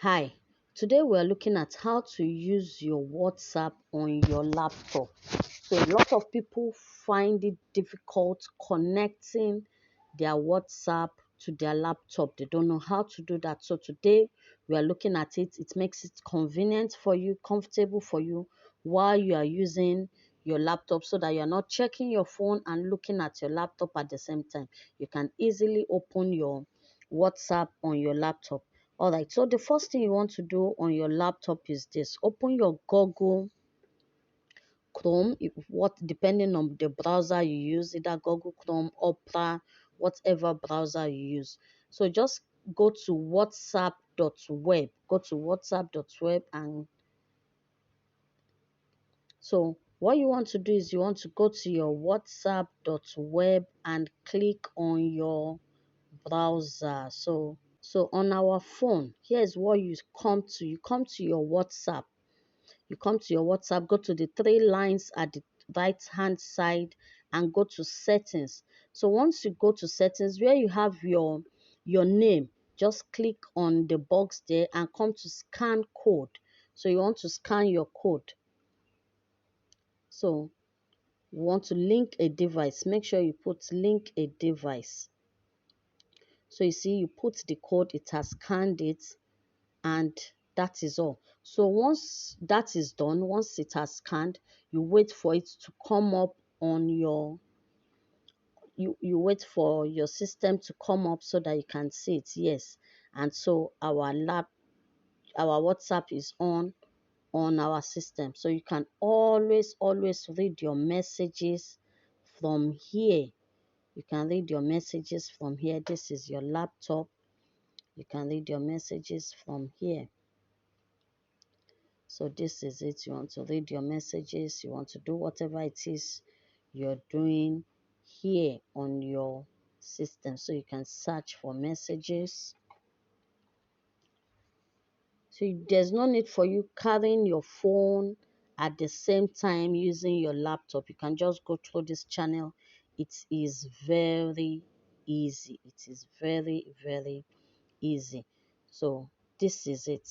Hi, today we are looking at how to use your WhatsApp on your laptop. So a lot of people find it difficult connecting their WhatsApp to their laptop. They don't know how to do that. So today we are looking at it. It makes it convenient for you, comfortable for you while you are using your laptop so that you're not checking your phone and looking at your laptop at the same time. You can easily open your WhatsApp on your laptop. All right, so the first thing you want to do on your laptop is this. Open your Google Chrome, what depending on the browser you use, either Google Chrome, Opera, whatever browser you use. So just go to whatsapp.web. Go to whatsapp.web, and so what you want to do is you want to go to your whatsapp.web and click on your browser. So on our phone, here's what you come to. You come to your WhatsApp. You come to your WhatsApp, go to the three lines at the right hand side and go to settings. So once you go to settings where you have your name, just click on the box there and come to scan code. So you want to scan your code. So you want to link a device. Make sure you put link a device. So you see, you put the code, it has scanned it, and that is all. So once that is done, once it has scanned, you wait for it to come up on your you wait for your system to come up so that you can see it. Yes. And so our WhatsApp is on our system. So you can always read your messages from here. You can read your messages from here. This is your laptop. You can read your messages from here. So this is it. You want to read your messages. You want to do whatever it is you're doing here on your system. So you can search for messages. So there's no need for you carrying your phone at the same time using your laptop. You can just go through this channel. It is very easy. It is very easy. So this is it.